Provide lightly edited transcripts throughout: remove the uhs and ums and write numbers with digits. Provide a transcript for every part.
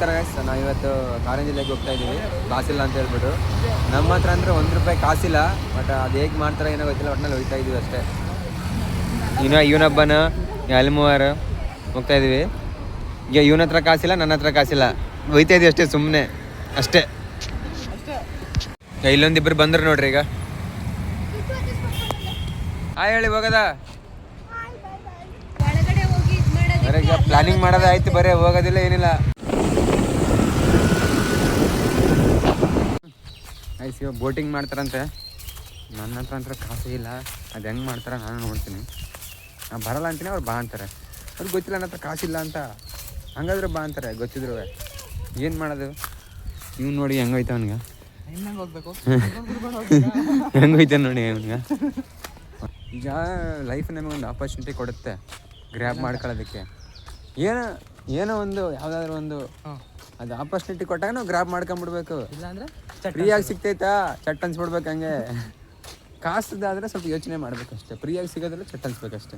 ನಮಸ್ಕಾರ ಗೈಸ್, ನಾವು ಇವತ್ತು ಕಾರಂಜಿ ಲೇಕ್ ಹೋಗ್ತಾ ಇದ್ದೀವಿ. ಕಾಸಿಲ್ಲ ಅಂತ ಹೇಳ್ಬಿಟ್ಟು ನಮ್ಮ ಹತ್ರ ಅಂದರೆ ₹1 ಕಾಸಿಲ್ಲ. ಬಟ್ ಅದು ಹೇಗೆ ಮಾಡ್ತಾರೆ ಏನೋ ಗೊತ್ತಿಲ್ಲ, ಒಟ್ಟಿನಲ್ಲಿ ಹೋಗ್ತಾ ಇದ್ದೀವಿ ಅಷ್ಟೇ. ಇವನೊಬ್ಬನ ಅಲ್ಲಿ ಹೋಗ್ತಾ ಇದ್ದೀವಿ. ಈಗ ಇವನ ಹತ್ರ ಕಾಸಿಲ್ಲ, ನನ್ನ ಹತ್ರ ಕಾಸಿಲ್ಲ, ಹೋಗ್ತಾ ಇದೀವಿ ಅಷ್ಟೇ, ಸುಮ್ಮನೆ ಅಷ್ಟೇ. ಇಲ್ಲೊಂದಿಬ್ಬರು ಬಂದರು ನೋಡ್ರಿ. ಈಗ ಹೇಳಿ ಹೋಗದ ಈಗ ಪ್ಲಾನಿಂಗ್ ಮಾಡೋದು ಆಯ್ತು, ಬರೀ ಹೋಗೋದಿಲ್ಲ ಏನಿಲ್ಲ. ಆಯ್ತು, ಬೋಟಿಂಗ್ ಮಾಡ್ತಾರಂತೆ. ನನ್ನ ಹತ್ರ ಅಂತ ಕಾಸು ಇಲ್ಲ, ಅದು ಹೆಂಗೆ ಮಾಡ್ತಾರೆ ನಾನು ನೋಡ್ತೀನಿ. ನಾನು ಬರಲ್ಲ ಅಂತೀನಿ, ಅವ್ರು ಬಾ ಅಂತಾರೆ. ಅವ್ರಿಗೆ ಗೊತ್ತಿಲ್ಲ ನನ್ನ ಹತ್ರ ಕಾಸಿಲ್ಲ ಅಂತ, ಹಂಗಾದ್ರೆ ಬಾ ಅಂತಾರೆ ಗೊತ್ತಿದ್ರು. ಏನು ಮಾಡೋದು? ಇವ್ನು ನೋಡಿ ಹೆಂಗೋಯ್ತು ಅವ್ನಿಗೆ, ಹೆಂಗೋಯ್ತಾನೆ ನೋಡಿ ಅವ್ನಿಗೆ. ಈಗ ಲೈಫ್ ನಮಗೊಂದು ಆಪರ್ಚುನಿಟಿ ಕೊಡುತ್ತೆ ಗ್ರ್ಯಾಬ್ ಮಾಡ್ಕೊಳ್ಳೋದಕ್ಕೆ. ಏನೋ ಒಂದು ಯಾವುದಾದ್ರೂ ಒಂದು ಅದು ಆಪರ್ಚುನಿಟಿ ಕೊಟ್ಟಾಗ ನಾವು ಗ್ರ್ಯಾಬ್ ಮಾಡ್ಕೊಂಬಿಡ್ಬೇಕು. ಇಲ್ಲಾಂದ್ರೆ ಫ್ರೀಯಾಗಿ ಸಿಗ್ತೈತಾ ಚಟ್ ಅನ್ಸ್ಬಿಡ್ಬೇಕು. ಹಂಗೆ ಕಾಸುದಾದರೆ ಸ್ವಲ್ಪ ಯೋಚನೆ ಮಾಡ್ಬೇಕಷ್ಟೇ. ಫ್ರೀಯಾಗಿ ಸಿಗೋದ್ರೆ ಚಟ್ ಅನ್ಸ್ಬೇಕಷ್ಟೇ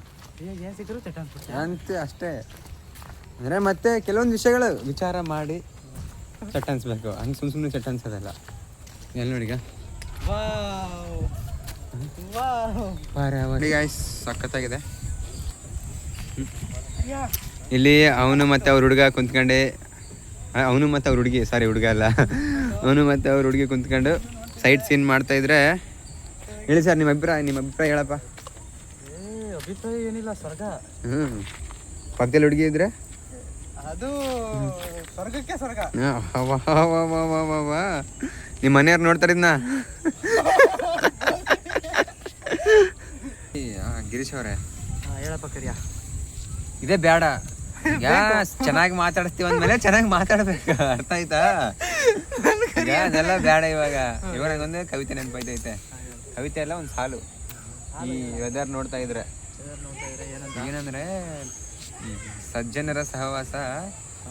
ಅಷ್ಟೇ. ಅಂದರೆ ಮತ್ತೆ ಕೆಲವೊಂದು ವಿಷಯಗಳು ವಿಚಾರ ಮಾಡಿ ಚಟ್ ಅನ್ಸ್ಬೇಕು. ಹಂಗೆ ಸುಮ್ಮನೆ ಚಟ್ ಅನ್ಸೋದಲ್ಲ. ಎಲ್ಲಿ ನೋಡಿಗ ಗಾಯ್ಸ್, ಸಖತ್ತಾಗಿದೆ. ಇಲ್ಲಿ ಅವನು ಮತ್ತು ಅವ್ರ ಹುಡುಗ ಕುಂತ್ಕೊಂಡೆ, ಅವನು ಮತ್ತು ಅವ್ರ ಹುಡುಗಿ, ಸಾರಿ ಹುಡುಗ ಅಲ್ಲ, ಅವನು ಮತ್ತು ಅವ್ರ ಹುಡುಗಿ ಕುಂತ್ಕೊಂಡು ಸೈಟ್ ಸೀನ್ ಮಾಡ್ತಾಯಿದ್ರೆ. ಹೇಳಿ ಸರ್, ನಿಮ್ಮ ಅಭಿಪ್ರಾಯ ಹೇಳಪ್ಪ. ಅಭಿಪ್ರಾಯ ಏನಿಲ್ಲ, ಸ್ವರ್ಗ. ಪಕ್ಕದಲ್ಲಿ ಹುಡುಗಿ ಇದ್ರೆ ಅದು ಸ್ವರ್ಗಕ್ಕೆ ಸ್ವರ್ಗ. ನಿಮ್ಮ ಮನೆಯವ್ರು ನೋಡ್ತಾರಿದ್ನ? ಗಿರೀಶ್ ಅವರೇ ಹೇಳಪ್ಪ ಕರಿಯ. ಇದೇ ಬೇಡ, ಈಗ ಚೆನ್ನಾಗಿ ಮಾತಾಡಿಸ್ತೀವಿ ಅಂದ್ಮೇಲೆ ಚೆನ್ನಾಗಿ ಮಾತಾಡ್ಬೇಕು, ಅರ್ಥ ಆಯ್ತಾ? ಈಗ ಅದೆಲ್ಲ ಬೇಡ. ಇವಾಗ ನಂಗೊಂದು ಕವಿತೆ ನೆನಪೈತೈತೆ. ಕವಿತೆ ಎಲ್ಲ ಒಂದು ಸಾಲು. ಈ ವೆದರ್ ನೋಡ್ತಾ ಇದ್ರೆ ಏನಂದ್ರೆ, ಸಜ್ಜನರ ಸಹವಾಸ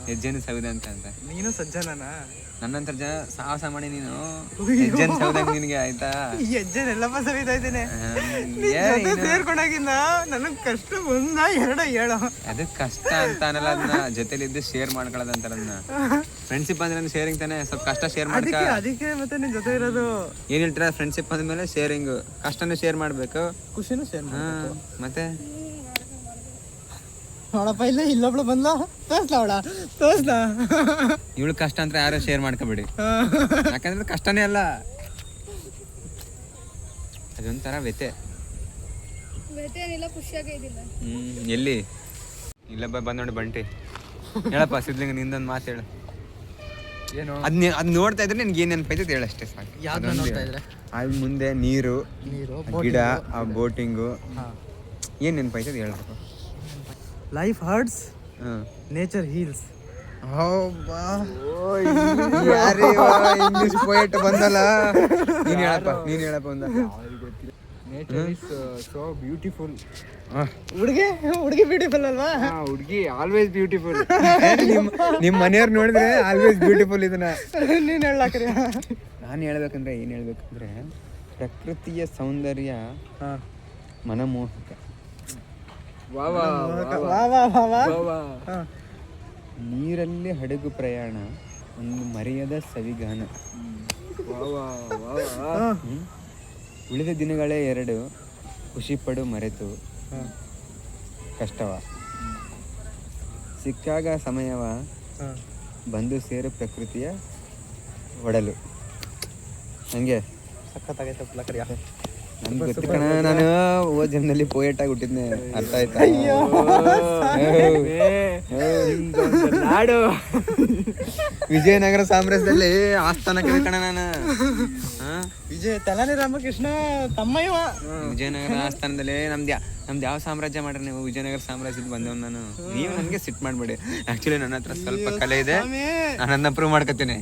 ಹೆಜ್ಜೆನ ಸವಿದೆ ಅಂತ. ನೀನು ಸಜ್ಜನನ? ನನ್ನಂತರ ಜನ ಸಾಹಸ ಮಾಡಿ ನೀನು ಹೆಜ್ಜೆನ ಸವಿದಂಗ ನಿನಗೆ, ಆಯ್ತಾ? ಹೆಜ್ಜೆನೆಲ್ಲಪ್ಪ ಸವಿತಾ ಇದ್ದೇನೆ. ಸೇರ್ಕೊಂಡಾಗಿಂದ ನನಗ್ ಕಷ್ಟ ಒಂದ ಎರಡ ಹೇಳೋ. ಅದು ಕಷ್ಟ ಅಂತ ಅನ್ನಲ್ಲ, ಅದನ್ನ ಜೊತೆಲಿದ್ದು ಶೇರ್ ಮಾಡ್ಕೊಳ್ಳೋದಂತಾರ. ಅದನ್ನ ಫ್ರೆಂಡ್ಶಿಪ್ ಅಂದ್ರೆ ಶೇರಿಂಗ್ ತಾನೆ. ಸ್ವಲ್ಪ ಕಷ್ಟ ಶೇರ್ ಮಾಡ್ಕ. ಅದಕ್ಕೆ ಮತ್ತೆ ನಿನ್ ಜೊತೆ ಇರೋದು. ಏನ್ ಹೇಳ್ತೀರ? ಫ್ರೆಂಡ್ಶಿಪ್ ಅಂದ್ಮೇಲೆ ಶೇರಿಂಗ್, ಕಷ್ಟನೂ ಶೇರ್ ಮಾಡ್ಬೇಕು, ಖುಷಿನೂ ಶೇರ್. ಮತ್ತೆ ನೋಡಪ್ಪ, ಇಲ್ಲೊಬ್ಳು ಬಂದ್ಲ, ತೋರ್ಸ್ಲಾ. ಇವಳು ಕಷ್ಟ ಅಂತ ಯಾರು ಶೇರ್ ಮಾಡ್ಕೋಬೇಡಿ, ಯಾಕಂದ್ರೆ ಕಷ್ಟನೇ ಅಲ್ಲ, ಅದೊಂಥರ ವ್ಯತೆ. ಎಲ್ಲಿ ಇಲ್ಲ ಬಂದ್ ನೋಡಿ ಬಂಟಿ. ಹೇಳಪ್ಪ ಸಿದ್ಲಿಂಗ, ನಿಂದೊಂದು ಮಾತು ಹೇಳು. ಏನು ಅದ್ ನೋಡ್ತಾ ಇದ್ರೆ ನಿನ್ಗೆ ಏನ್ ನೆನಪೈತೆ ಹೇಳಷ್ಟೇ ಸಾಕು. ಅಲ್ಲಿ ಮುಂದೆ ನೀರು, ಗಿಡ, ಆ ಬೋಟಿಂಗು, ಏನ್ ನೆನಪೈತೆ ಹೇಳಪ್ಪ. Life hurts, nature heals. English poet ಬಂದಲ್ಲ. ನೀನ್ ಹೇಳಪ್ಪ ಒಂದ. Nature is so beautiful. ಹುಡುಗಿ ಬ್ಯೂಟಿಫುಲ್ ಅಲ್ವಾ? ಹುಡುಗಿ ಆಲ್ವೇಸ್ ಬ್ಯೂಟಿಫುಲ್. ನಿಮ್ ಮನೆಯವ್ರು ನೋಡಿದ್ರೆ ಆಲ್ವೇಸ್ ಬ್ಯೂಟಿಫುಲ್. ಇದನ್ನ ನೀನ್ ಹೇಳಕ್ರಿ. ನಾನು ಹೇಳ್ಬೇಕಂದ್ರೆ ಏನ್ ಹೇಳ್ಬೇಕಂದ್ರೆ, ಪ್ರಕೃತಿಯ ಸೌಂದರ್ಯ ಮನಮೋಹಕ. ನೀರಲ್ಲಿ ಹಡಗು ಪ್ರಯಾಣ ಒಂದು ಮರೆಯದ ಸವಿಗಾನ. ಉಳಿದ ದಿನಗಳೇ 2, ಖುಷಿಪಡು ಮರೆತು ಕಷ್ಟವ. ಸಿಕ್ಕಾಗ ಸಮಯವ, ಬಂದು ಸೇರು ಪ್ರಕೃತಿಯ ಒಡಲು. ಹಂಗೆ ಸಖತ್ತಾಗೈತೆ. ನನ್ಗೆ ಗೊತ್ತು ಕಣ, ನಾನು ಓ ಜನ್ಮದಲ್ಲಿ ಪೋಯೆಟ್ ಆಗಿ ಹುಟ್ಟಿದ್ನೆ, ಅರ್ಥ ಆಯ್ತಾ? ನಾಡು ವಿಜಯನಗರ ಸಾಮ್ರಾಜ್ಯದಲ್ಲಿ ಆಸ್ಥಾನಕ್ಕೆ ಕಣ ನಾನು. ತಲಾನಿ ರಾಮಕೃಷ್ಣ ತಮ್ಮಯ್ಯ. ವಿಜಯನಗರ ಆಸ್ಥಾನದಲ್ಲಿ ನಮ್ದು ಯಾವ ಸಾಮ್ರಾಜ್ಯ ಮಾಡ್ರಿ ನೀವು? ವಿಜಯನಗರ ಸಾಮ್ರಾಜ್ಯದ ಬಂದವ್ ನಾನು. ನೀವು ನನಗೆ ಸಿಟ್ ಮಾಡ್ಬೇಡಿ. ಆಕ್ಚುಲಿ ನನ್ನ ಹತ್ರ ಸ್ವಲ್ಪ ಕಲೆ ಇದೆ, ನಾನು ಅದನ್ನ ಪ್ರೂವ್ ಮಾಡ್ಕೊತೀನಿ.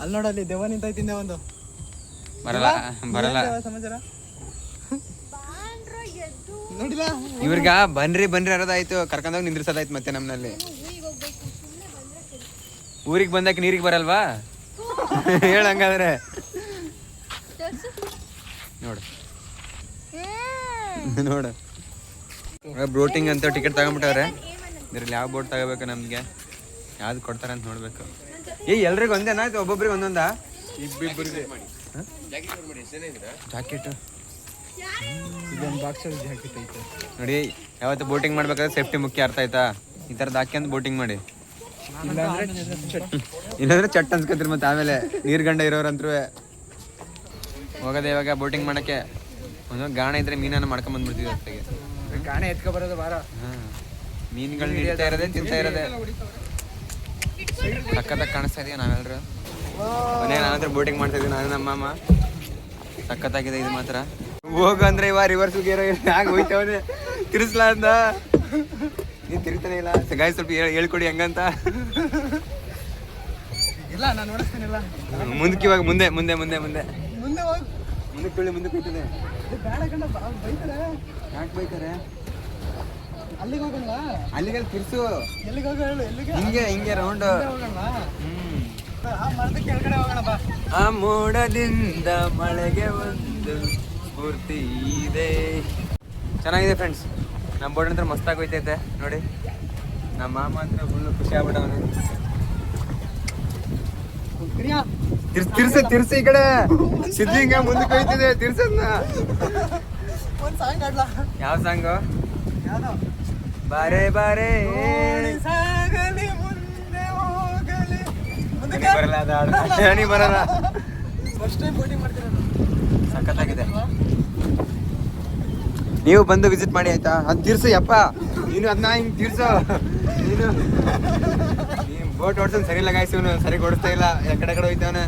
ಅಲ್ಲಿ ನೋಡಲ್ಲಿ ದೇವ ನಿಂತೈತಿಂದೆ ಒಂದು. ಬರಲ್ಲ ಸಮಾಚಾರ ನೋಡಿಲ್ಲ. ಇವ್ರಿಗ ಬನ್ರಿ ಅರೋದಾಯ್ತು, ಕರ್ಕೊಂಡೋಗಿ ನಿಂದ್ರಿಸೋದಾಯ್ತು ಮತ್ತೆ ನಮ್ಮನಲ್ಲಿ. ಊರಿಗೆ ಬಂದಕ್ಕೆ ನೀರಿಗೆ ಬರಲ್ವಾ? ಹೇಳಂಗಾದ್ರೆ ನೋಡು ಬೋಟಿಂಗ್ ಅಂತ ಟಿಕೆಟ್ ತಗೊಂಡ್ಬಿಟ್ಟವ್ರೆ. ಇದ್ರಲ್ಲಿ ಯಾವ ಬೋಟ್ ತಗೋಬೇಕು ನಮ್ಗೆ? ಯಾವ್ದು ಕೊಡ್ತಾರೆ ಅಂತ ನೋಡ್ಬೇಕು. ಎಲ್ರಿಗೂ ಒಂದೇನಾ ಆಯ್ತು ಒಬ್ಬೊಬ್ರಿಗೆ ಒಂದೊಂದಾ? ಇಬ್ಬಿಬ್ಬರಿಗೆ ಜಾಕೆಟ್ ಇದೊಂದು ಬಾಕ್ಸಲ್ಲಿ ಜಾಕೆಟ್ ಐತೆ ನೋಡಿ. ಯಾವತ್ತು ಬೋಟಿಂಗ್ ಮಾಡ್ಬೇಕಾದ್ರೆ ಸೇಫ್ಟಿ ಮುಖ್ಯ, ಅರ್ಥ ಆಯ್ತಾ? ಈ ಥರದ್ದು ಹಾಕ್ಯಂದು ಬೋಟಿಂಗ್ ಮಾಡಿ, ಇಲ್ಲಾಂದ್ರೆ ಚಟ್ ಅನ್ಸ್ಕೊತೀರಿ ಮತ್ತೆ ಆಮೇಲೆ ನೀರ್ಗಂಡ ಇರೋರಂತ್ರೂ ಹೋಗೋದೇ ಇವಾಗ ಬೋಟಿಂಗ್ ಮಾಡೋಕ್ಕೆ. ಒಂದೊಂದು ಗಾಣ ಇದ್ರೆ ಮೀನನ್ನು ಮಾಡ್ಕೊಂಡ್ ಬಂದ್ಬಿಡ್ತೀವಿ ಹೊತ್ತಿಗೆ. ಗಾಣೆ ಎತ್ಕೊ ಬರೋದು ಬಾರ. ಮೀನುಗಳನ್ನ ಹಿಡಿತಾ ಇರೋದೇ ತಿಂತಾ ಇರೋದೇ. ಸಖತ್ತಾಗಿ ಕಾಣಿಸ್ತಾ ಇದೆಯಾ ನಾವೆಲ್ಲರೂ? ಮನೆ ನಾನಂದ್ರೆ ಬೋಟಿಂಗ್ ಮಾಡ್ತಾ ಇದ್ದೀವಿ, ನಾನು ನಮ್ಮ ಮಾಮ. ಸಖತ್ತಾಗಿದೆ ಇದು ಮಾತ್ರ. ಹೋಗು ಅಂದ್ರೆ ಇವ ರಿವರ್ಸ್ ಗೇರ್ ಆಗ ಹೋಯ್ತವನೇ ತಿರ್ಸ್ಲಾ ಅಂದ. ನೀನು ತಿರುಗ್ತಾನೆ ಇಲ್ಲ. ಗಾಯ ಸ್ವಲ್ಪ ಹೇಳ್ಕೊಡಿ ಹೆಂಗಂತ. ಇಲ್ಲ ನಾನು ನೋಡಿಸ್ತೀನಿಲ್ಲ. ಮುಂದಕ್ಕೆ ಇವಾಗ ಮುಂದೆ ಮುಂದೆ ಮುಂದೆ ಮುಂದೆ ಮುಂದೆ ಹೋಗಿ ಮುಂದಕ್ಕೆ ಒಳ್ಳೆ ಮುಂದಕ್ಕೆ ಹೋಗ್ತದೆ. ಬೇಡ ಕಂಡ ಬೈತಾರೆ. ಯಾಕೆ ಬೈತಾರೆ? ಅಲ್ಲಿಗೆ ಹೋಗೋಣ. ಅಲ್ಲಿಗೆ ತಿರ್ಸು. ಎಲ್ಲಿಗೆ ಹೋಗ ಹೇಳು? ಎಲ್ಲಿಗೆ? ಹಿಂಗೆ ಹಿಂಗೆ ರೌಂಡ್ ಹೋಗೋಣ. ಆ ಮರದ ಕೆಳಗಡೆ ಹೋಗೋಣ ಬಾ. ಆ ಮೋಡದಿಂದ ಮಳೆಗೆ ಒಂದು ಸ್ಫೂರ್ತಿ ಇದೆ. ಚೆನ್ನಾಗಿದೆ ಫ್ರೆಂಡ್ಸ್. ನಮ್ಮ ಬೋರ್ಡ್ ಹತ್ರ ಮಸ್ತಾಗಿ ಹೋಯ್ತೈತೆ ನೋಡಿ. ನಮ್ಮ ಮಾಮ ಹತ್ರ ಫುಲ್ ಖುಷಿ ಆಗ್ಬಿಟ್ಟವನು. ತಿರ್ಸ ಈ ಕಡೆ ಸಿದ್ಲಿಂಗ ಮುಂದಕ್ಕೆ ಹೋಯ್ತಿದೆ. ತಿರ್ಸದ್ನ ಒಂದು ಸಾಂಗ್ ಆಡ್ಲಾ? ಯಾವ ಸಾಂಗು? ಯಾವ್ದು? ಬಾರೆ ಬಾರೆ ಸಾಗಲಿ ಮುಂದೆ ಹೋಗಲಿ. ನನಗೆ ಬರಲ್ಲ ಅದು ಹಾಡು. ನನಗೆ ಬರಲ್ಲ. ಫಸ್ಟ್ ಟೈಮ್ ಬೋಟಿಂಗ್ ಮಾಡ್ತಿರೋದು. ಸಖತ್ತಾಗಿದೆ. ನೀವು ಬಂದು ವಿಸಿಟ್ ಮಾಡಿ ಆಯ್ತಾ? ಅದು ತಿರ್ಸು ಯಪ್ಪ. ನೀನು ಅದನ್ನ ಹಿಂಗೆ ತಿರ್ಸು. ನೀನು ಬೋಟ್ ಓಡಿಸೋದು ಸರಿ ಇಲ್ಲ ಗಾಯ್ಸ್. ಇವನು ಸರಿ ಓಡಿಸ್ತಾ ಇಲ್ಲ, ಎಕಡೆ ಕಡೆ ಹೋಯ್ತವನೆ.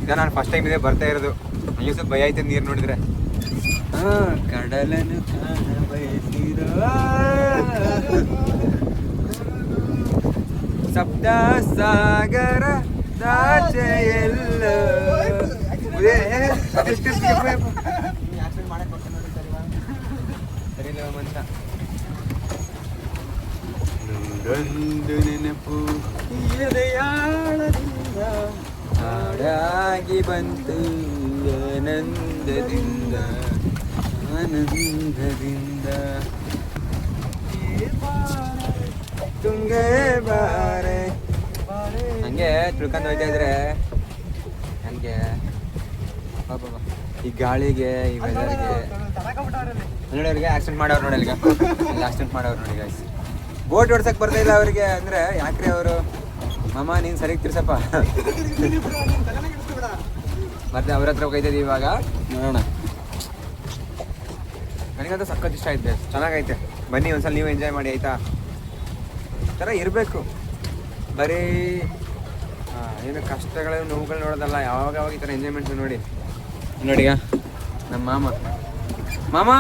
ಈಗ ನಾನು ಫಸ್ಟ್ ಟೈಮ್ ಇದೆ ಬರ್ತಾ ಇರೋದು. ನನಗೆ ಸ್ವಲ್ಪ ಭಯ ಆಯ್ತು ನೀರು ನೋಡಿದ್ರೆ. ಕಡಲನ್ನು ಕಾಣ ಬಯಸಿರೋ ಸಪ್ತ ಸಾಗರ ದಾಚೆ ಎಲ್ಲ ಸರಿಲ್ಲ ಮಂತ. ನೂರೊಂದು ನೆನಪು ಎದೆಯಾಳದಿಂದ ಹಾಡಾಗಿ ಬಂತು ಆನಂದದಿಂದ ಆನಂದದಿಂದ. ತುಂಗೆ ಬಾರೆ ಹಂಗೆ ತಿಳ್ಕೊಂಡು ಹೋಯ್ತಾ ಇದ್ರೆ ಹಂಗೆ ಈ ಗಾಳಿಗೆ ಈ ವೆದರ್ಗೆ ನೋಡಿ. ಅವ್ರಿಗೆ ಆಕ್ಸಿಡೆಂಟ್ ಮಾಡೋರು ನೋಡಿ. ಈಗ ಆಕ್ಸಿಡೆಂಟ್ ಮಾಡೋರು ನೋಡಿ ಗಾಯ್ಸ್. ಬೋಟ್ ಓಡ್ಸಕ್ ಬರ್ತಾ ಇಲ್ಲ ಅವ್ರಿಗೆ. ಅಂದ್ರೆ ಯಾಕ್ರಿ ಅವರು? ಮಾಮ ನೀನು ಸರಿಯಾಗಿ ತಿರ್ಸಪ್ಪ. ಮತ್ತೆ ಅವ್ರ ಹತ್ರ ಹೋಗ್ತಿದ್ದೀವಿ ಇವಾಗ. ನೋಡೋಣ. ನನಗಂತೂ ಸಖತ್ ಇಷ್ಟ ಆಯ್ತು. ಚೆನ್ನಾಗೈತೆ. ಬನ್ನಿ ಒಂದ್ಸಲ ನೀವು ಎಂಜಾಯ್ ಮಾಡಿ ಆಯ್ತಾ? ಈ ಥರ ಇರಬೇಕು. ಬರೀ ಏನು ಕಷ್ಟಗಳು ನೋವುಗಳು ನೋಡೋದಲ್ಲ, ಯಾವಾಗ ಈ ಥರ ಎಂಜಾಯ್ಮೆಂಟ್ ನೋಡಿ. ನೋಡಿಗ ನಮ್ಮ ಮಾಮ ಮಾಮ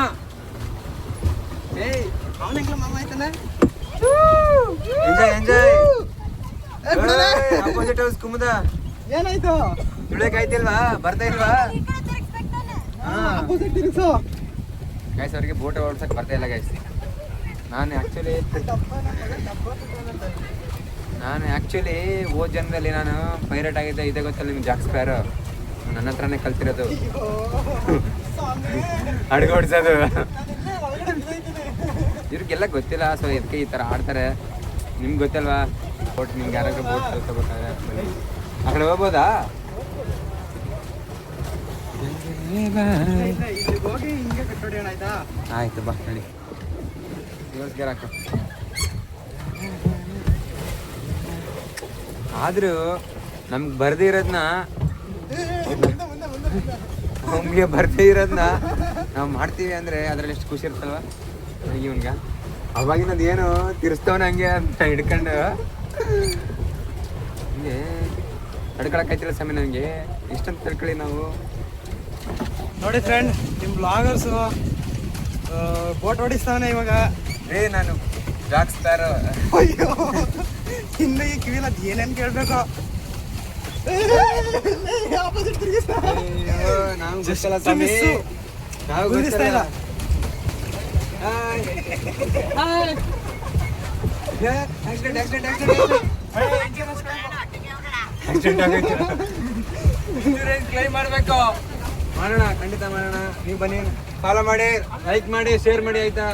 ಏಯ್ ಅವನಿಗೆ ಮಾಮ ಆಯ್ತಾನೆ. Enjoy enjoy. Opposite house Kumuda ಏನಾಯ್ತು? ತುಳಿಯಕ್ ಆಯ್ತಿಲ್ವಾ? ಬರ್ತಾ ಇಲ್ವಾ? ಅಪೋಸಿಟ್ ತಿರುಗಿಸು. ಗೈಸ್ ಅವ್ರಿಗೆ ಬೋಟ್ ಓಡ್ಸಕ್ ಬರ್ತಾ ಇಲ್ಲ ಗೈಸ್. ನಾನು ಆ್ಯಕ್ಚುಲಿ ಹೋದ ಜನ್ಮದಲ್ಲಿ ನಾನು ಪೈರಟ್ ಆಗಿದ್ದೆ. ಇದೇ ಗೊತ್ತಲ್ಲ ನಿಮ್ಗೆ, ಜಾಕ್ ಸ್ಪ್ಯಾರೋ. ನನ್ನ ಹತ್ರನೇ ಕಲ್ತಿರೋದು ಅಡುಗೆ ಹೊಡ್ಸೋದು. ಇವ್ರಿಗೆಲ್ಲ ಗೊತ್ತಿಲ್ಲ, ಸೊ ಅದಕ್ಕೆ ಈ ಥರ ಆಡ್ತಾರೆ. ನಿಮ್ಗೆ ಗೊತ್ತಲ್ವಾ ಬೋಟ್? ನಿಮ್ಗೆ ಯಾರಾದ್ರೂ ಬೋಟ್ ಕಲ್ತ್ಕೋಬೇಕಾದ್ರೆ ಆ ಕಡೆ ಹೋಗ್ಬೋದಾ? ಹೋಗಿ ಹಿಂಗೆ ಕಟ್ಟೋಡಿ ಆಯ್ತಾ? ಆಯ್ತು ಬಾ ನಡಿ. ರಿವರ್ಸ್ ಗೇರ್ ಹಾಕು. ಆದರೂ ನಮ್ಗೆ ಬರ್ದೇ ಇರೋದನ್ನ ನಮಗೆ ಬರ್ದೇ ಇರೋದನ್ನ ನಾವು ಮಾಡ್ತೀವಿ ಅಂದರೆ ಅದರಲ್ಲಿ ಎಷ್ಟು ಖುಷಿ ಇರುತ್ತಲ್ವ ಇವನ್ಗೆ. ಅವಾಗಿನದು ಏನು ತಿರ್ಸ್ತವನ ಹಂಗೆ ಅಂತ ಹಿಡ್ಕೊಂಡು ಹಿಂಗೆ ತಡ್ಕೊಳಕ್ಕಾಯ್ತಿಲ್ಲ ಸಮಯ ನನಗೆ. ಇಷ್ಟಂತ ತಿಳ್ಕೊಳ್ಳಿ ನಾವು. ನೋಡಿ ಫ್ರೆಂಡ್, ನಿಮ್ಮ ಬ್ಲಾಗರ್ಸು ಬೋಟ್ ಓಡಿಸ್ತಾವನೆ ಇವಾಗ. ನಾನು ಜಾಕ್ ಸ್ಪ್ಯಾರೋ. ಅಯ್ಯೋ ಇನ್ನು ಈ ಕಿವಿಲ ಏನೇನು ಕೇಳಬೇಕು? ಆಪೋಸಿಟ್ ತಿರುಗಿಸ್ತಾ. ನಾವು ಗೊತ್ತಲ್ಲ ಸ್ವಾಮಿ, ನಾವು ಗೊತ್ತಿಲ್ಲ. ಇನ್ಶೂರೆನ್ಸ್ ಕ್ಲೈಮ್ ಮಾಡಬೇಕು. ಮಾಡೋಣ, ಖಂಡಿತ ಮಾಡೋಣ. ನೀವು ಬನ್ನಿ, ಫಾಲೋ ಮಾಡಿ, ಲೈಕ್ ಮಾಡಿ, ಶೇರ್ ಮಾಡಿ ಆಯ್ತಾ?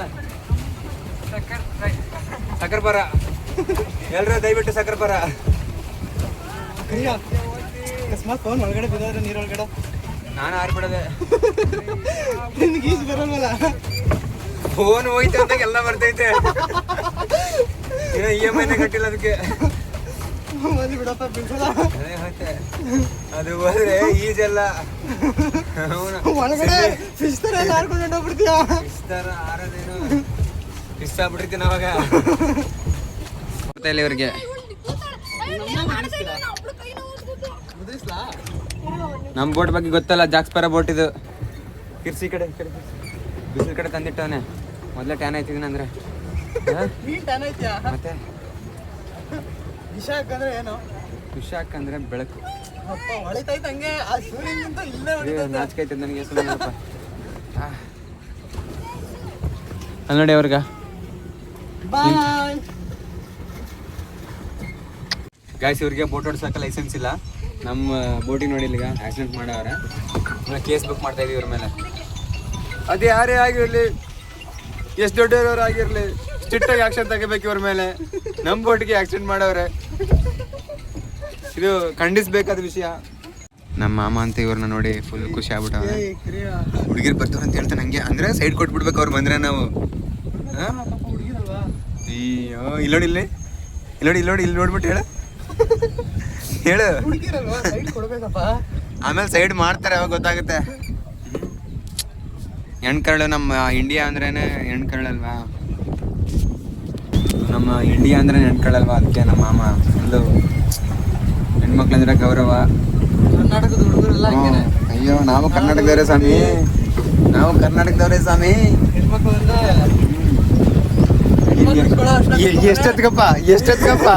ಸಕ್ಕರ್ ಬರ ಎಲ್ಲರೂ ದಯವಿಟ್ಟು ಸಕ್ರಪರ ಅಕಸ್ಮಾತ್ ಫೋನ್ ಒಳಗಡೆ ಬಿದ್ದೋದ್ರೆ ನೀರೊಳಗಡೆ ನಾನು ಆರ್ಬಿಡೋದೆ. ನಿನ್ಗೆ ಈಜು ಬರೋಲ್ವಲ್ಲ. ಫೋನ್ ಹೋಯ್ತು ಅಂದಾಗ ಎಲ್ಲ ಬರ್ತೈತೆ. EMI ಕಟ್ಟಿಲ್ಲ ಅದಕ್ಕೆ. ಬಂದು ಬಿಡಪ್ಪ ಬಿಡ್ಸಲ್ಲ. ಅದೇ ಮತ್ತೆ ಅದು ಹೋದ್ರೆ ಈಜೆಲ್ಲ ಒಳಗಡೆ ಫಿಶ್ ತರ ಎಲ್ಲ ಆಡ್ಕೊಂಡು ಹೋಗ್ಬಿಡ್ತೀಯ. ಫಿಶ್ ತರ ಆರೋದೇನು ಫಿಶ್ ಆಗ್ಬಿಟ್ಟಿರ್ತೀನಿ ಅವಾಗ. ಗೊತ್ತಿಲ್ಲ ಇವ್ರಿಗೆ. ನಮ್ಮ ಬೋಟ್ ಬಗ್ಗೆ ಗೊತ್ತಲ್ಲ, ಜಾಕ್ಸ್ಪರ ಬೋಟ್ ಇದು. ಕಿರ್ಸಿ ಕಡೆ ಬಿಸಿಲು ಕಡೆ ತಂದಿಟ್ಟವನೆ. ಮೊದಲೇ ಟ್ಯಾನ್ ಆಯ್ತಿದ್ದೀನಿ ಅಂದ್ರೆ ಮತ್ತೆ ವಿಷ ಹಾಕಂದ್ರೆ ಏನು? ವಿಷ ಹಾಕಂದ್ರೆ ಬೆಳಕು. ಹೊಳಿತೈತೆ ಹಂಗೆ ಆ ಸೂರ್ಯನಿಂದ ಇಲ್ಲೇ ಹೊಡಿತೈತೆ. ನಾಚಿಕೆ ಆಯ್ತದೆ ನನಗೆ ಸುಮ್ಮನೆಪ್ಪ. ಅಲ್ಲಿ ನೋಡಿ ಅವ್ರಿಗ ಬಾಯ್. ಗಾಯ್ಸ್, ಇವ್ರಿಗೆ ಬೋಟ್ ಓಡಿಸೋಕೆ ಲೈಸೆನ್ಸ್ ಇಲ್ಲ. ನಮ್ಮ ಬೋಟಿಗೆ ನೋಡಿ ಈಗ ಆಕ್ಸಿಡೆಂಟ್ ಮಾಡವ್ರೆ. ಕೇಸ್ ಬುಕ್ ಮಾಡ್ತಾ ಇದೀವಿ ಇವ್ರ ಮೇಲೆ. ಅದು ಯಾರೇ ಆಗಿರಲಿ, ಎಷ್ಟು ದೊಡ್ಡವರು ಆಗಿರಲಿ, ಸ್ಟ್ರಿಕ್ಟಾಗಿ ಆಕ್ಷನ್ ತಗೋಬೇಕು ಇವ್ರ ಮೇಲೆ. ನಮ್ಮ ಬೋಟಿಗೆ ಆಕ್ಸಿಡೆಂಟ್ ಮಾಡವ್ರೆ. ಇದು ಖಂಡಿಸ್ಬೇಕಾದ ವಿಷಯ. ನಮ್ಮ ಮಾಮ ಅಂತ ಇವ್ರನ್ನ ನೋಡಿ ಫುಲ್ ಖುಷಿ ಆಗ್ಬಿಟ್ಟವ್ರೆ. ಹುಡುಗಿರು ಬರ್ತಾರ ಅಂತ ಹೇಳ್ತಾನೆ ಹಂಗೆ. ಅಂದ್ರೆ ಸೈಡ್ ಕೊಟ್ಬಿಡ್ಬೇಕು ಅವ್ರು ಬಂದ್ರೆ ನಾವು. ಅಯ್ಯೋ ಇಲ್ಲಿ ನೋಡಿ, ಇಲ್ಲಿ ನೋಡಿ, ಇಲ್ಲಿ ನೋಡಿ, ಇಲ್ಲಿ ನೋಡ್ಬಿಟ್ಟು ಹೇಳು ಹೇಳು. ಆಮೇಲೆ ಸೈಡ್ ಮಾಡ್ತಾರೆ, ಅವಾಗ ಗೊತ್ತಾಗುತ್ತೆ. ಹೆಣ್ಕರಳು ನಮ್ಮ ಇಂಡಿಯಾ ಅಂದ್ರೇನೆ ಹೆಣ್ಕರಳಲ್ವಾ. ನಮ್ಮ ಇಂಡಿಯಾ ಅಂದ್ರೆ ಹೆಣ್ಕರಳಲ್ವಾ, ಅದಕ್ಕೆ ನಮ್ಮ ಮಾಮ ಫುಲ್ಲು ಹೆಣ್ಮಕ್ಳಂದ್ರೆ ಗೌರವ. ಕರ್ನಾಟಕದ ಹುಡುಗರೆಲ್ಲ ಹಂಗೇನೆ. ಅಯ್ಯೋ ನಾವು ಕರ್ನಾಟಕದವರೇ ಸ್ವಾಮಿ, ನಾವು ಕರ್ನಾಟಕದವರೇ ಸ್ವಾಮಿ. ಹೆಣ್ಮಕ್ಳು ಅಂದ್ರೆ ಎಷ್ಟೊತ್ಗಪ್ಪ ಎಷ್ಟೊತ್ಗಪ್ಪ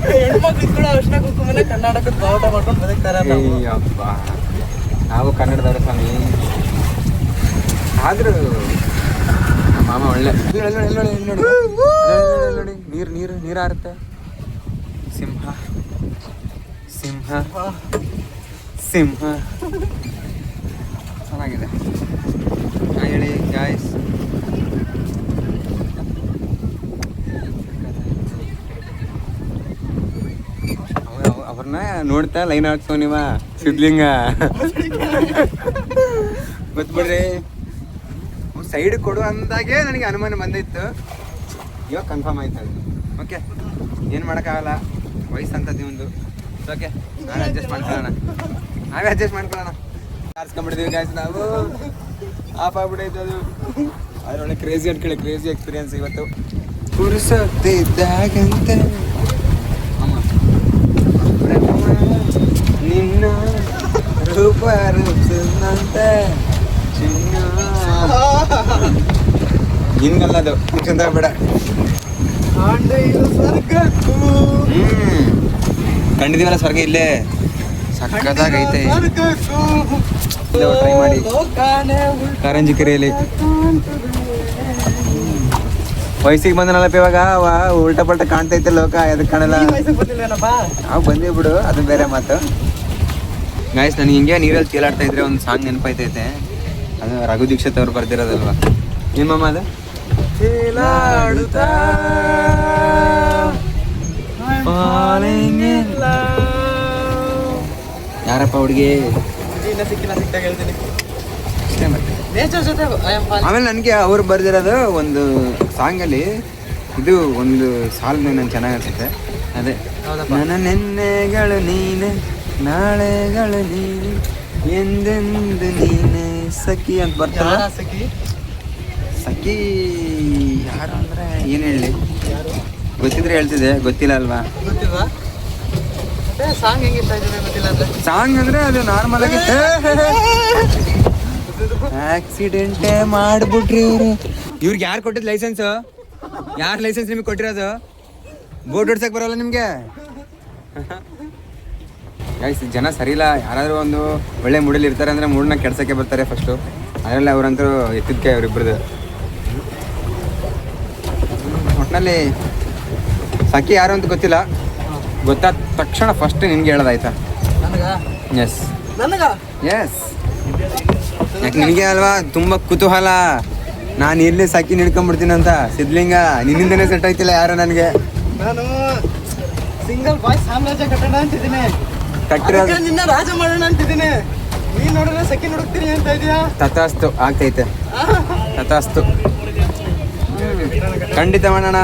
ಹೆಣ್ಮಕ್ಳು ಇಟ್ಕೊಳ್ಳೋ ಅರ್ಶಿನ ಕುಂಕುಮನೆ ಕರ್ನಾಟಕದ ಬಾವುಟ ಮಾಡ್ಕೊಂಡು ಬದುಕ್ತಾರೆ. ಅಯ್ಯಪ್ಪ, ನಾವು ಕನ್ನಡದವರೇ ಸ್ವಾಮಿ. ಆದ್ರೂ ನಮ್ಮ ಮಾಮ ಒಳ್ಳೆ. ನೋಡಿ ನೀರು ನೀರು ನೀರಾರುತ್ತೆ. ಸಿಂಹ ಸಿಂಹ ಸಿಂಹ ಚೆನ್ನಾಗಿದೆ. ಹೇಳಿ ಗಾಯ್ಸ್. ಅವ್ರನ್ನ ನೋಡ್ತಾ ಲೈನ್ ಹಾಕ್ಸೋ ನೀವ ಸಿದ್ಲಿಂಗ ಗೊತ್ಬಿಡ್ರಿ. ಸೈಡ್ ಕೊಡು ಅಂದಾಗೆ ನನಗೆ ಅನುಮಾನ ಬಂದಿತ್ತು. ಇವಾಗ ಕನ್ಫರ್ಮ್ ಆಯ್ತು ಅದು. ಓಕೆ, ಏನು ಮಾಡೋಕ್ಕಾಗಲ್ಲ, ವಯಸ್ಸಂತದ್ದು ಒಂದು. ಓಕೆ, ನಾವೇ ಅಡ್ಜಸ್ಟ್ ಮಾಡ್ಕೊಳ್ಳೋಣ. ಕಾರ್ಸ್ಕೊಂಡ್ಬಿಟ್ಟಿದ್ದೀವಿ ಗಾಯ್ಸ್ ನಾವು. ಆಫ್ ಆಗ್ಬಿಟ್ಟೈತೆ ಅದು. ಅದರೊಳಗೆ ಕ್ರೇಜಿ ಅನ್ಕೊಳ್ಳಿ, ಕ್ರೇಜಿ ಎಕ್ಸ್ಪೀರಿಯನ್ಸ್ ಇವತ್ತು. ಕುರಿಸತ್ತಿದ್ದಾಗಂತೆ ನಿನ್ನ ರೂಪ ರೂಪಿಸಿದಂತೆ ನಿನ್ಗಲ್ಲ ಅದು ಚಂದ ಬೇಡ. ಕಂಡಿದೀವಲ್ಲ ಸ್ವರ್ಗ ಇಲ್ಲೇ ಸಕ್ಕದಾಗೈತೆ. ಟ್ರೈ ಮಾಡಿ ಕಾರಂಜಿ ಕೆರೆಯಲ್ಲಿ. ವಯಸ್ಸಿಗೆ ಬಂದನಲ್ಲಪ್ಪ ಇವಾಗ. ಉಲ್ಟಾ ಪಲ್ಟ ಕಾಣ್ತೈತೆ ಲೋಕ, ಅದಕ್ಕೆ ಕಾಣಲ್ಲ. ನಾವು ಬಂದೇ ಬಿಡು, ಅದು ಬೇರೆ ಮಾತು. ಗಾಯ್ಸ್, ನನಗೆ ಹಿಂಗೆ ನೀರಲ್ಲಿ ತೇಲಾಡ್ತಾ ಇದ್ರೆ ಒಂದು ಸಾಂಗ್ ನೆನಪೈತೈತೆ. ಅದು ರಘು ದೀಕ್ಷಿತ್ ಅವ್ರು ಬರ್ದಿರೋದಲ್ವಾ. ನಿಮ್ಮಮ್ಮ ಅದು ತೇಲಾಡುತ್ತಾ ಯಾರಪ್ಪ ಹುಡುಗಿ ಸಿಕ್ಕಾಗ ಹೇಳ್ತೀನಿ. ಅಷ್ಟೇ ಮತ್ತೆ. ನೇಚರ್ ಜೊತೆ ಆಮೇಲೆ ನನಗೆ ಅವ್ರು ಬರ್ದಿರೋದು ಒಂದು ಸಾಂಗಲ್ಲಿ ಇದು ಒಂದು ಸಾಲು ನನಗೆ ಚೆನ್ನಾಗಿ ಅನ್ಸುತ್ತೆ. ಅದೇ ನನ್ನ ನೆನ್ನೆಗಳು ನೀನೆ, ನಾಳೆಗಳು ನೀನೆ, ಎಂದೆಂದು ನೀನೆ ಸಖಿ ಅಂತ ಬರ್ತಾರ. ಸಖಿ ಯಾರು ಅಂದ್ರೆ ಏನು ಹೇಳಿ, ಗೊತ್ತಿದ್ರೆ ಹೇಳ್ತಿದ್ದೆ, ಗೊತ್ತಿಲ್ಲ ಅಲ್ವಾ. ಗೊತ್ತಿಲ್ವಾ? ಸಾಂಗ್ ಹೆಂಗಿರ್ತಾ ಇದ್ದೀವಿ ಗೊತ್ತಿಲ್ಲ ಅಂದ್ರೆ. ಸಾಂಗ್ ಅಂದ್ರೆ ಅದು ನಾರ್ಮಲ್ ಆಗಿ ಆಕ್ಸಿಡೆಂಟೇ ಮಾಡ್ಬಿಟ್ರಿ ಇವ್ರು. ಇವ್ರಿಗೆ ಯಾರು ಕೊಟ್ಟಿದ್ ಲೈಸೆನ್ಸ್? ಯಾರು ಲೈಸೆನ್ಸ್ ನಿಮಗೆ ಕೊಟ್ಟಿರೋದು? ಬೋಟ್ ಓಡ್ಸಕ್ ಬರೋಲ್ಲ ನಿಮ್ಗೆ? ಗೈಸ್, ಜನ ಸರಿ ಇಲ್ಲ. ಯಾರಾದ್ರೂ ಒಂದು ಒಳ್ಳೆ ಮೂಡಲ್ಲಿ ಇರ್ತಾರೆ ಅಂದ್ರೆ ಮೂಡನ್ನ ಕೆಡ್ಸಕ್ಕೆ ಬರ್ತಾರೆ ಫಸ್ಟು. ಅದರಲ್ಲಿ ಅವ್ರಂತೂ ಎತ್ತಿದ್ಕೆ ಅವ್ರಿಬ್ರದ್ದು. ಒಟ್ಟಿನಲ್ಲಿ ಸಖಿ ಯಾರು ಅಂತ ಗೊತ್ತಿಲ್ಲ. ಗೊತ್ತಾದ ತಕ್ಷಣ ಫಸ್ಟ್ ನಿನ್ಗೆ ಹೇಳೋದಾಯ್ತಾ? S S. ಯಾಕೆ ನಿನಗೆ ಅಲ್ವಾ ತುಂಬ ಕುತೂಹಲ, ನಾನು ಎಲ್ಲಿ ಸಖಿ ನಿಡ್ಕೊಂಡ್ಬಿಡ್ತೀನಿ ಅಂತ. ಸಿದ್ಲಿಂಗ, ನಿನ್ನಿಂದನೇ ಸೆಟ್ ಆಯ್ತಿಲ್ಲ ಯಾರು ನನಗೆ. ನಾನು ಸಿಂಗಲ್ ಬಾಯ್ ಸಾಮ್ರಾಜ್ಯ ಕಟ್ಟೋಣ ಅಂತಿದ್ದೀನಿ. ಕಟ್ಟಿರೋ ಅದಕ್ಕೆ ನಿನ್ನ ರಾಜ ಮಾಡೋಣ ಅಂತಿದ್ದೀನಿ. ನೀನ್ ನೋಡಿದ್ರೆ ಸೆಕೆಂಡ್ ಹುಡುಕ್ತೀನಿ ಅಂತ ಇದೆಯಾ? ತಥಾಸ್ತು ಆಗ್ತೈತೆ, ತಥಾಸ್ತು. ಖಂಡಿತ ಮಾಡೋಣ.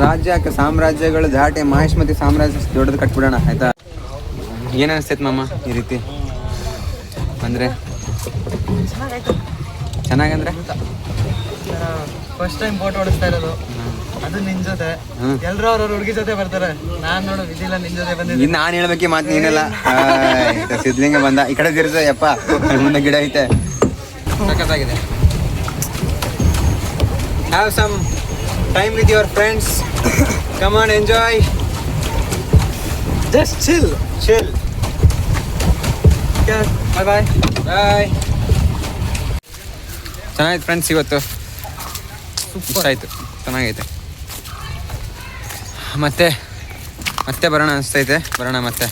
ರಾಜ್ಯ ಸಾಮ್ರಾಜ್ಯಗಳು ದಾಟಿ ಮಹೇಶ್ಮತಿ ಸಾಮ್ರಾಜ್ಯ ದೊಡ್ಡದು ಕಟ್ಬಿಡೋಣ ಆಯ್ತಾ. ಏನು ಅನಿಸ್ತೈತೆ ಮಾಮ ಈ ರೀತಿ ಅಂದರೆ? ಚೆನ್ನಾಗಂದ್ರೆ ಫಸ್ಟ್ ಟೈಮ್ ಫೋಟೋ ಹೊಡಿಸ್ತಾ ಇರೋದು, ಅದು ನಿನ್ ಜೊತೆ. ಎಲ್ರು ಅವ್ರವ್ರ ಹುಡುಗಿ ಜೊತೆ ಬರ್ತಾರೆ, ನಾನ್ ನೋಡು ವಿಧಿಲ್ಲ ನಿನ್ ಜೊತೆ ಬಂದಿದ್ದೀನಿ. ಇನ್ನು ನಾನು ಹೇಳ್ಬೇಕಿ ಮಾತು ನೀನೆಲ್ಲ. ಸಿದ್ಲಿಂಗ ಬಂದ ಈ ಕಡೆ ತಿರ್ಸ ಯಪ್ಪ, ಮುಂದೆ ಗಿಡ ಐತೆ, ಸಖತ್ತಾಗಿದೆ. Have some time with your friends, come on enjoy, just chill. Bye bye bye. ಚೆನ್ನಾಗಿತ್ತು ಫ್ರೆಂಡ್ಸ್, ಇವತ್ತು ಇಷ್ಟ ಆಯಿತು, ಚೆನ್ನಾಗೈತೆ. ಮತ್ತೆ ಬರೋಣ ಅನಿಸ್ತೈತೆ, ಬರೋಣ ಮತ್ತೆ.